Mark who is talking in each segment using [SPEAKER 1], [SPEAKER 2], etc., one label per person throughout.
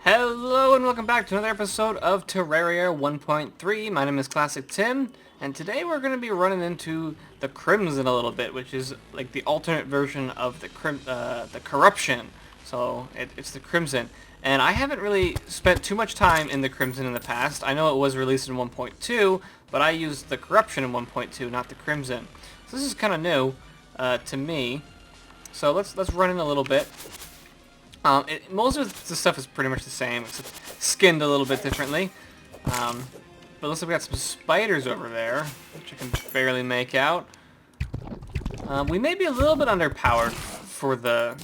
[SPEAKER 1] Hello and welcome back to another episode of Terraria 1.3. My name is Classic Tim, and today we're going to be running into the Crimson a little bit, which is like the alternate version of the Corruption. So it's the Crimson, and I haven't really spent too much time in the Crimson in the past. I know it was released in 1.2, but I used the Corruption in 1.2, not the Crimson. So this is kind of new to me. So let's run in a little bit. Most of the stuff is pretty much the same, except skinned a little bit differently. But looks like we got some spiders over there, which I can barely make out. We may be a little bit underpowered for the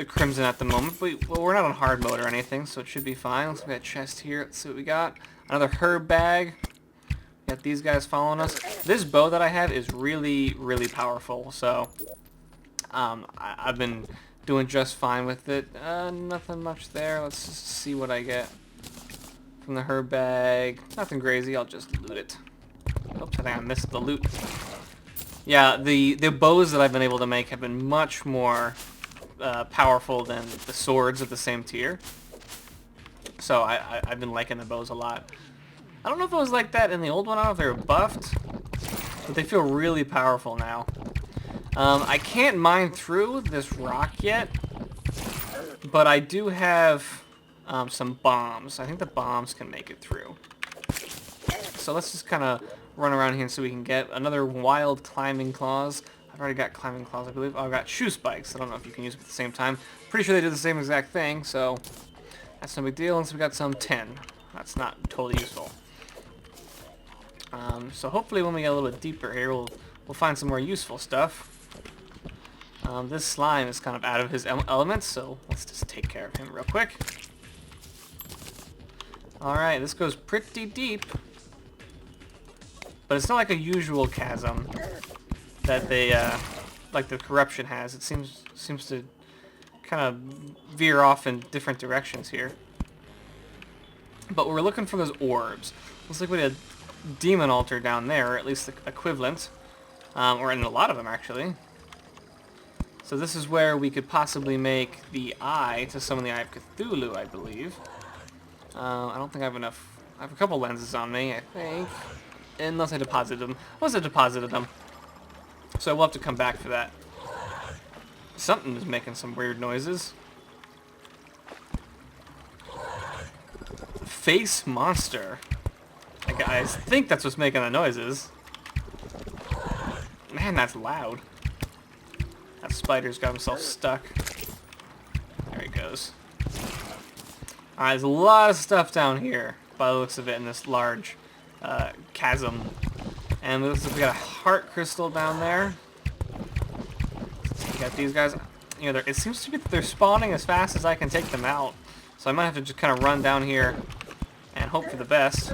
[SPEAKER 1] Crimson at the moment, but we're not on hard mode or anything, so it should be fine. Let's look at a chest here. Let's see what we got. Another herb bag. Got these guys following us. This bow that I have is really, really powerful, so I've been doing just fine with it. Nothing much there. Let's just see what I get from the herb bag. Nothing crazy. I'll just loot it. Oops, I think I missed the loot. Yeah, the bows that I've been able to make have been much more powerful than the swords of the same tier. So I've been liking the bows a lot. I don't know if it was like that in the old one. I don't know if they were buffed, but they feel really powerful now. I can't mine through this rock yet, but I do have some bombs. I think the bombs can make it through. So let's just kind of run around here so we can get another wild climbing claws. I've already got climbing claws, I believe. Oh, I've got shoe spikes. I don't know if you can use them at the same time. Pretty sure they do the same exact thing, so that's no big deal. Unless we got some tin. That's not totally useful. So hopefully when we get a little bit deeper here, we'll find some more useful stuff. This slime is kind of out of his elements, so let's just take care of him real quick. Alright, this goes pretty deep. But it's not like a usual chasm that they, like the Corruption has. It seems to kind of veer off in different directions here. But we're looking for those orbs. Looks like we had a demon altar down there, or at least the equivalent. Or in a lot of them, actually. So this is where we could possibly make the eye to summon the Eye of Cthulhu, I believe. I don't think I have enough. I have a couple lenses on me, I think. Unless I deposited them. Unless I deposited them. So we'll have to come back for that. Something is making some weird noises. Face monster. I think that's what's making the noises. Man, that's loud. That spider's got himself stuck. There he goes. Alright, there's a lot of stuff down here, by the looks of it, in this large chasm. And it looks like we got a heart crystal down there. We got these guys. You know, it seems to be that they're spawning as fast as I can take them out. So I might have to just kind of run down here and hope for the best.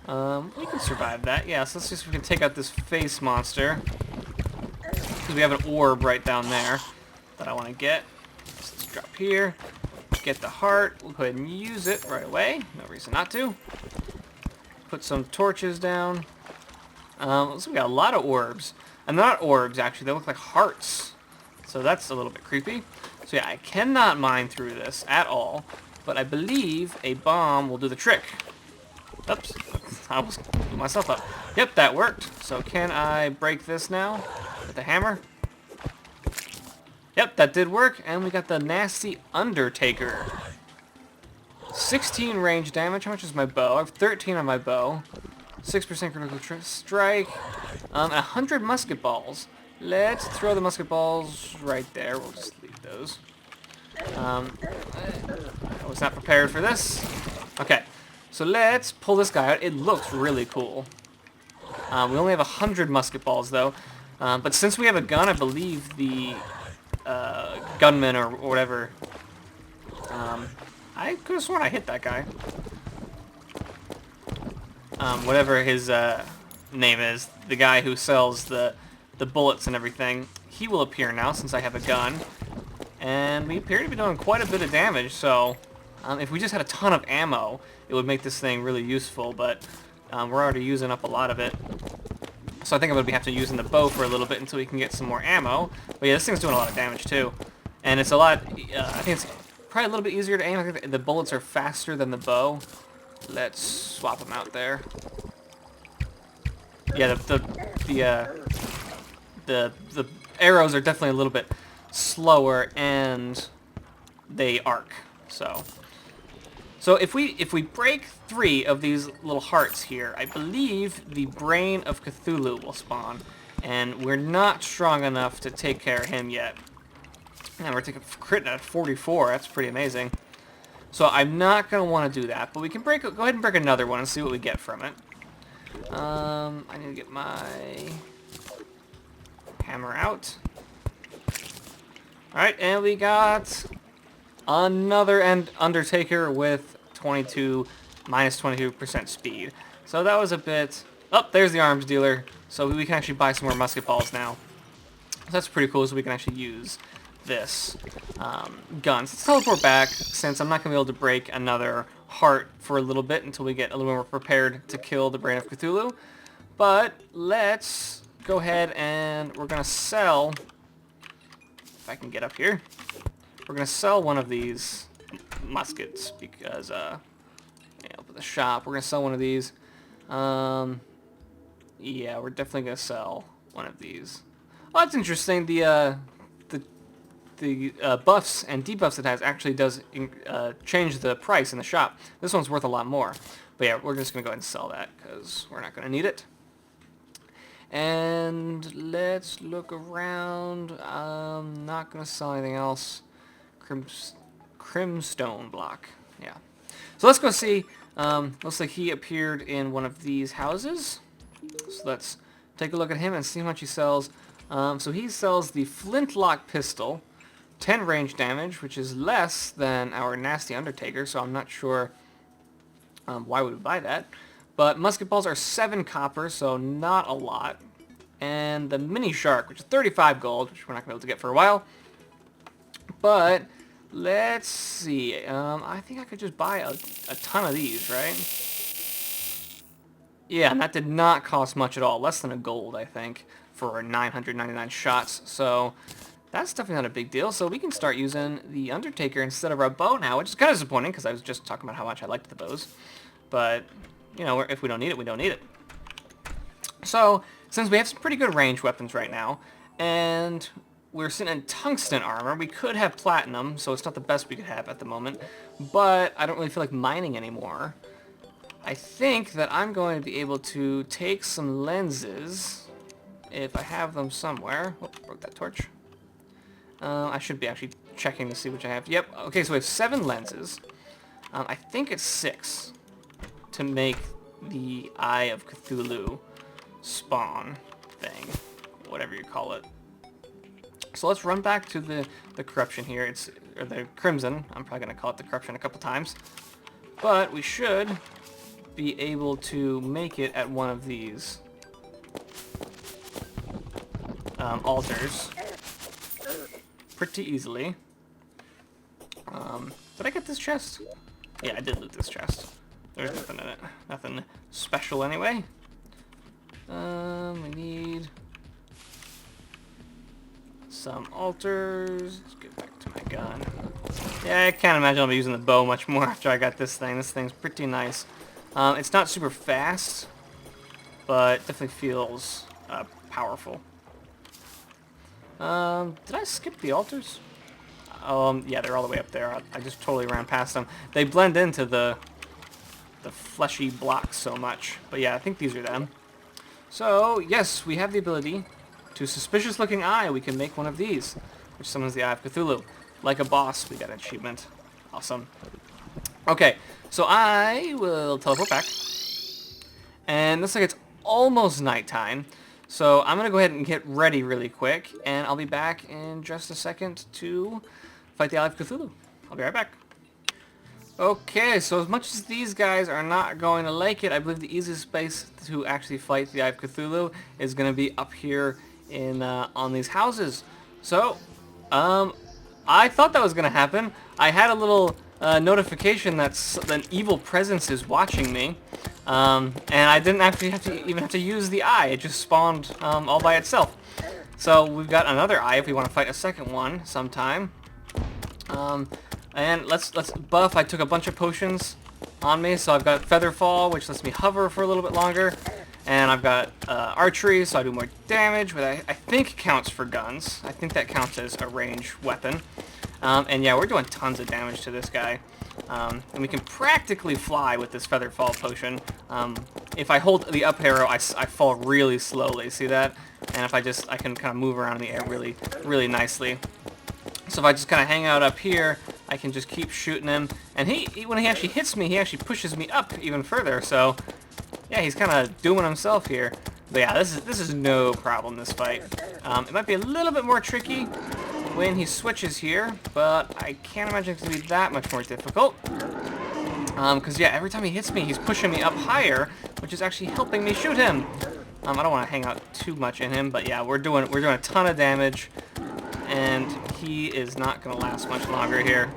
[SPEAKER 1] We can survive that. Yeah, so let's see if we can take out this face monster. Because we have an orb right down there that I want to get. So let's drop here. Get the heart. We'll go ahead and use it right away. No reason not to. Put some torches down. So we got a lot of orbs. And they're not orbs, actually. They look like hearts. So that's a little bit creepy. So yeah, I cannot mine through this at all. But I believe a bomb will do the trick. Oops. I almost blew myself up. Yep, that worked. So can I break this now with the hammer? Yep, that did work. And we got the nasty Undertaker. 16 range damage. How much is my bow? I have 13 on my bow. 6% critical strike. 100 musket balls. Let's throw the musket balls right there. We'll just leave those. I was not prepared for this. Okay. So let's pull this guy out. It looks really cool. We only have 100 musket balls, though. But since we have a gun, I believe the gunman or whatever... I could have sworn I hit that guy. Whatever his name is, the guy who sells the bullets and everything, he will appear now since I have a gun. And we appear to be doing quite a bit of damage, so... if we just had a ton of ammo, it would make this thing really useful, but we're already using up a lot of it. So I think I'm going to have to using the bow for a little bit until we can get some more ammo. But yeah, this thing's doing a lot of damage too. And it's a lot, I think it's probably a little bit easier to aim. I think the bullets are faster than the bow. Let's swap them out there. Yeah, the arrows are definitely a little bit slower, and they arc. So if we break 3 of these little hearts here, I believe the Brain of Cthulhu will spawn, and we're not strong enough to take care of him yet. And we're taking crit at 44. That's pretty amazing. So I'm not gonna want to do that, but we can go ahead and break another one and see what we get from it. I need to get my hammer out. Alright, and we got another Undertaker with minus 22% speed. So that was a bit... Oh, there's the arms dealer. So we can actually buy some more musket balls now. So that's pretty cool, so we can actually use this gun. So let's teleport back, since I'm not going to be able to break another heart for a little bit until we get a little more prepared to kill the Brain of Cthulhu. But let's go ahead and we're going to sell... If I can get up here. We're going to sell one of these muskets because, up at the shop, we're going to sell one of these. Yeah, we're definitely going to sell one of these. Oh, that's interesting. The buffs and debuffs it has actually does change the price in the shop. This one's worth a lot more. But yeah, we're just going to go ahead and sell that because we're not going to need it. And let's look around. I'm not going to sell anything else. Crimstone block. Yeah. So let's go see. Looks like he appeared in one of these houses. So let's take a look at him and see how much he sells. So he sells the flintlock pistol. 10 range damage, which is less than our nasty Undertaker, so I'm not sure why we would buy that. But musket balls are 7 copper, so not a lot. And the mini shark, which is 35 gold, which we're not going to be able to get for a while. But let's see. I think I could just buy a ton of these, right? Yeah, and that did not cost much at all. Less than a gold, I think, for 999 shots. So that's definitely not a big deal. So we can start using the Undertaker instead of our bow now, which is kind of disappointing because I was just talking about how much I liked the bows. But, you know, if we don't need it, we don't need it. So, since we have some pretty good range weapons right now, and we're sitting in tungsten armor, we could have platinum, so it's not the best we could have at the moment, but I don't really feel like mining anymore. I think that I'm going to be able to take some lenses, if I have them somewhere. Oh, broke that torch. I should be actually checking to see which I have. Yep, okay, so we have 7 lenses. I think it's 6 to make the Eye of Cthulhu spawn thing, whatever you call it. So let's run back to the corruption here. Or the crimson. I'm probably going to call it the corruption a couple times. But we should be able to make it at one of these altars pretty easily. Did I get this chest? Yeah, I did loot this chest. There's nothing in it. Nothing special anyway. We need some altars. Let's get back to my gun. Yeah, I can't imagine I'll be using the bow much more after I got this thing. This thing's pretty nice. It's not super fast, but definitely feels powerful. Did I skip the altars? Yeah, they're all the way up there. I just totally ran past them. They blend into the fleshy blocks so much. But yeah, I think these are them. So, yes, we have the ability to suspicious looking eye. We can make one of these, which summons the Eye of Cthulhu. Like a boss, we got an achievement. Awesome. Okay, so I will teleport back. And looks like it's almost nighttime. So I'm going to go ahead and get ready really quick. And I'll be back in just a second to fight the Eye of Cthulhu. I'll be right back. Okay, so as much as these guys are not going to like it, I believe the easiest place to actually fight the Eye of Cthulhu is going to be up here in on these houses. So, I thought that was going to happen. I had a little notification that an evil presence is watching me, and I didn't actually even have to use the eye. It just spawned all by itself. So we've got another eye if we want to fight a second one sometime. And let's buff. I took a bunch of potions on me, so I've got Feather Fall, which lets me hover for a little bit longer. And I've got Archery, so I do more damage, which I think counts for guns. I think that counts as a ranged weapon. And yeah, we're doing tons of damage to this guy. And we can practically fly with this Feather Fall potion. If I hold the up arrow, I fall really slowly. See that? And if I can kind of move around in the air really, really nicely. So if I just kind of hang out up here, I can just keep shooting him. And when he actually hits me, he actually pushes me up even further. So yeah, he's kind of doing himself here. But yeah, this is no problem, this fight. It might be a little bit more tricky when he switches here, but I can't imagine it's going to be that much more difficult. Because yeah, every time he hits me, he's pushing me up higher, which is actually helping me shoot him. I don't want to hang out too much in him, but yeah, we're doing a ton of damage, and he is not going to last much longer here.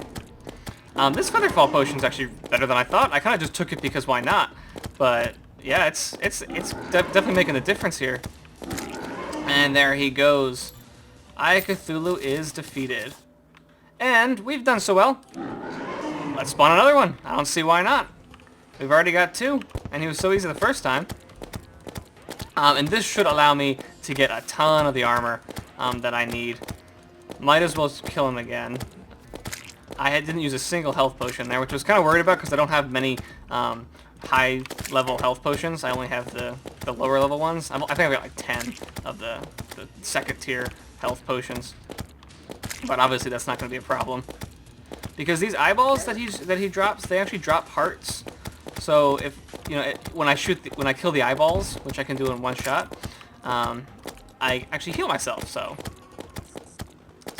[SPEAKER 1] This Featherfall potion is actually better than I thought. I kind of just took it because why not? But yeah, it's definitely making a difference here. And there he goes. Eye of Cthulhu is defeated. And we've done so well. Let's spawn another one. I don't see why not. We've already got 2, and he was so easy the first time. And this should allow me to get a ton of the armor that I need. Might as well kill him again. I didn't use a single health potion there, which I was kind of worried about because I don't have many high-level health potions. I only have the lower-level ones. I think I've got like 10 of the second-tier health potions. But obviously that's not going to be a problem. Because these eyeballs that he drops, they actually drop hearts. So if when I kill the eyeballs, which I can do in one shot, I actually heal myself. So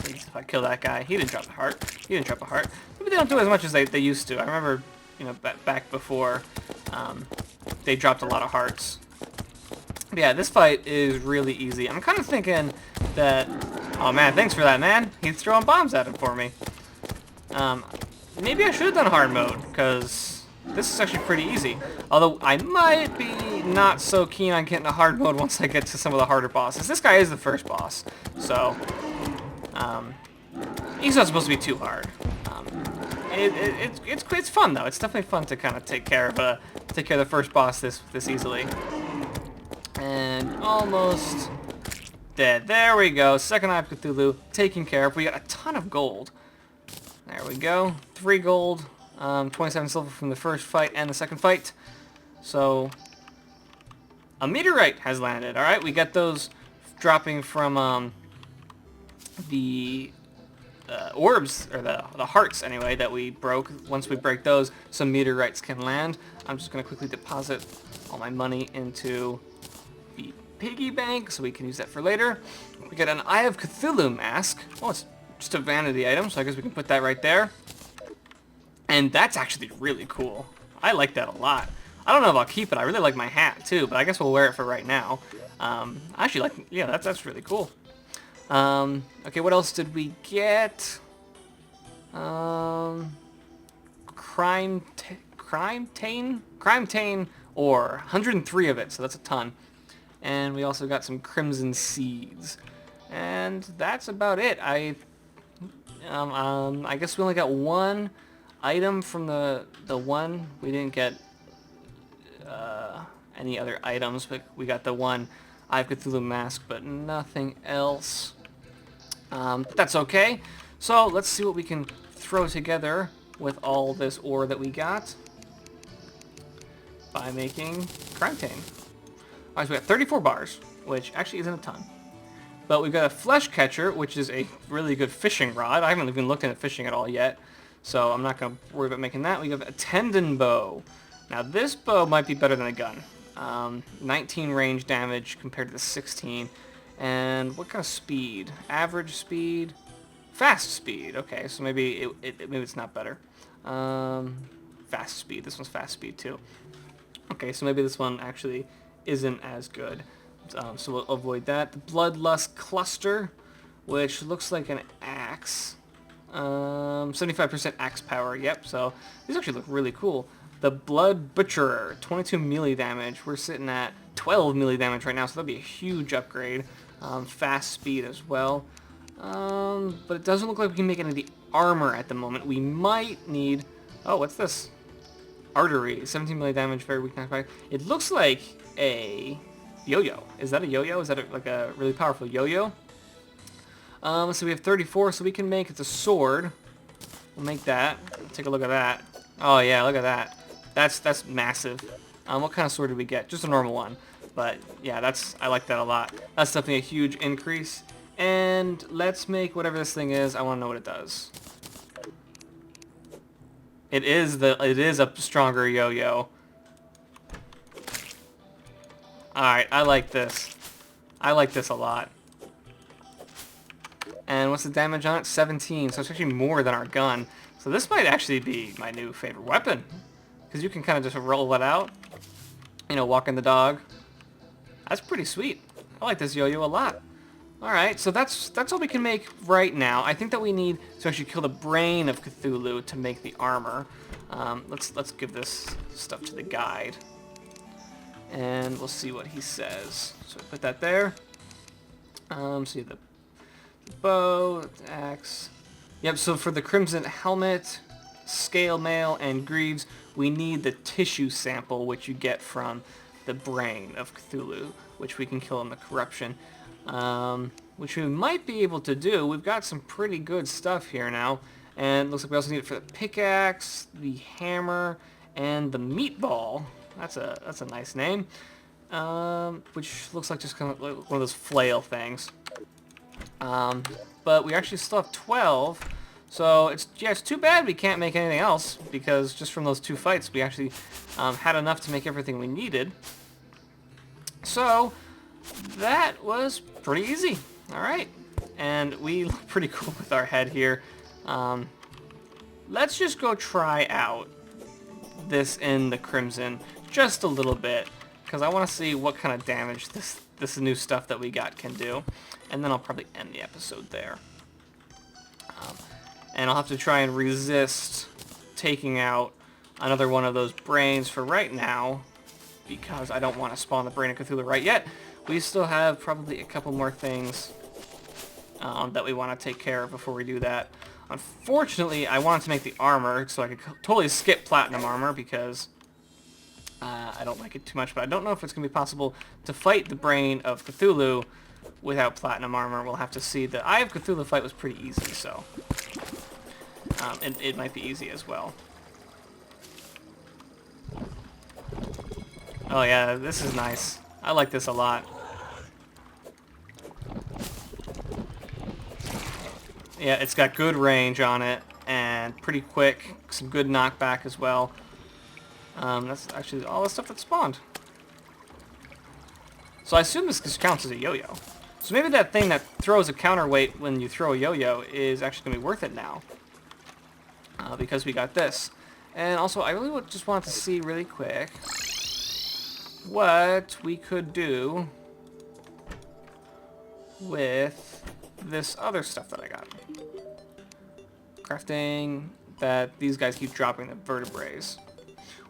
[SPEAKER 1] if I kill that guy, he didn't drop a heart. He didn't drop a heart. Maybe they don't do as much as they used to. I remember, back before, they dropped a lot of hearts. But yeah, this fight is really easy. I'm kind of thinking that, oh man, thanks for that, man. He's throwing bombs at him for me. Maybe I should have done hard mode, because this is actually pretty easy. Although I might be not so keen on getting a hard mode once I get to some of the harder bosses. This guy is the first boss, so he's not supposed to be too hard. It's fun though. It's definitely fun to kind of take care of the first boss this easily. And almost dead. There we go. Second Eye of Cthulhu taken care of. We got a ton of gold. There we go. 3 gold, 27 silver from the first fight and the second fight. So a meteorite has landed. All right, we got those dropping from the orbs, or the hearts anyway, that we broke. Once we break those, some meteorites can land. I'm just going to quickly deposit all my money into the piggy bank so we can use that for later. We got an Eye of Cthulhu mask. Oh, it's just a vanity item, so I guess we can put that right there. And that's actually really cool. I like that a lot. I don't know if I'll keep it. I really like my hat too, but I guess we'll wear it for right now. I actually like, yeah, that's really cool. Okay, what else did we get? Crime Tane ore, 103 of it, so that's a ton. And we also got some crimson seeds. And that's about it. I guess we only got 1 item from the one. We didn't get any other items, but we got the 1 Eye of Cthulhu mask, but nothing else. But that's okay. So let's see what we can throw together with all this ore that we got by making Crime Tane. Alright, so we got 34 bars, which actually isn't a ton. But we've got a flesh catcher, which is a really good fishing rod. I haven't even looked into fishing at all yet, so I'm not going to worry about making that. We have a tendon bow. Now this bow might be better than a gun. 19 range damage compared to the 16. And what kind of speed? Average speed? Fast speed. Okay, so maybe maybe it's not better. Fast speed. This one's fast speed too. Okay, so maybe this one actually isn't as good. So we'll avoid that. The Bloodlust Cluster, which looks like an axe. 75% axe power. Yep, so these actually look really cool. The Blood Butcherer, 22 melee damage. We're sitting at 12 melee damage right now, so that'll be a huge upgrade. Fast speed as well. But it doesn't look like we can make any of the armor at the moment. We might need... Oh, what's this? Artery. 17 melee damage, very weak knockback. It looks like a yo-yo. Is that a yo-yo? Is that like a really powerful yo-yo? So we have 34, so we can make it a sword. We'll make that. Take a look at that. Oh yeah, look at that. That's massive. What kind of sword did we get? Just a normal one. But yeah, I like that a lot. That's definitely a huge increase. And let's make whatever this thing is. I want to know what it does. It is a stronger yo-yo. Alright, I like this. I like this a lot. And what's the damage on it? 17, so it's actually more than our gun. So this might actually be my new favorite weapon. Because you can kind of just roll it out. You know, walking the dog. That's pretty sweet. I like this yo-yo a lot. Alright, so that's all we can make right now. I think that we need to actually kill the brain of Cthulhu to make the armor. Let's give this stuff to the guide. And we'll see what he says. So put that there. See the bow, the axe. Yep, so for the Crimson Helmet, Scale Mail, and Greaves, we need the tissue sample, which you get from the brain of Cthulhu, which we can kill in the corruption. Which we might be able to do. We've got some pretty good stuff here now. And it looks like we also need it for the pickaxe, the hammer, and the meatball. That's a nice name. Which looks like just kind of like one of those flail things. But we actually still have 12. So it's too bad we can't make anything else, because just from those 2 fights we actually had enough to make everything we needed. So that was pretty easy. Alright. And we look pretty cool with our head here. Let's just go try out this in the Crimson just a little bit, because I want to see what kind of damage this new stuff that we got can do. And then I'll probably end the episode there. And I'll have to try and resist taking out another one of those brains for right now, because I don't want to spawn the Brain of Cthulhu right yet. We still have probably a couple more things that we want to take care of before we do that. Unfortunately, I wanted to make the armor, so I could totally skip platinum armor, because I don't like it too much, but I don't know if it's going to be possible to fight the Brain of Cthulhu without platinum armor. We'll have to see. The Eye of Cthulhu fight was pretty easy, so it might be easy as well. Oh yeah, this is nice. I like this a lot. Yeah, it's got good range on it, and pretty quick. Some good knockback as well. That's actually all the stuff that spawned. So I assume this counts as a yo-yo. So maybe that thing that throws a counterweight when you throw a yo-yo is actually going to be worth it now. Because we got this. And also, I really just wanted to see really quick what we could do with this other stuff that I got. Crafting that these guys keep dropping the vertebrae.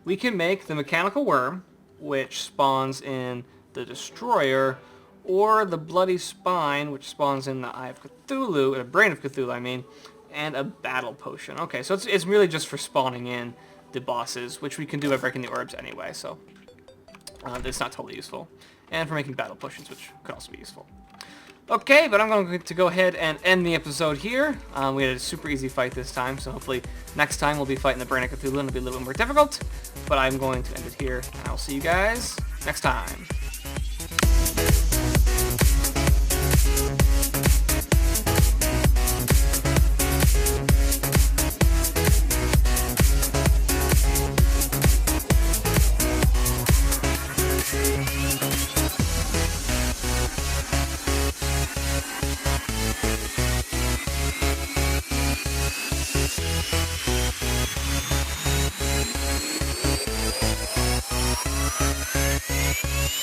[SPEAKER 1] We can make the mechanical worm, which spawns in the destroyer, or the bloody spine, which spawns in the Eye of Cthulhu, the Brain of Cthulhu, I mean, and a battle potion. Okay, so it's really just for spawning in the bosses, which we can do by breaking the orbs anyway, so it's not totally useful. And for making battle potions, which could also be useful. Okay, but I'm going to go ahead and end the episode here. We had a super easy fight this time, so hopefully next time we'll be fighting the Brain of Cthulhu and it'll be a little bit more difficult. But I'm going to end it here, and I'll see you guys next time.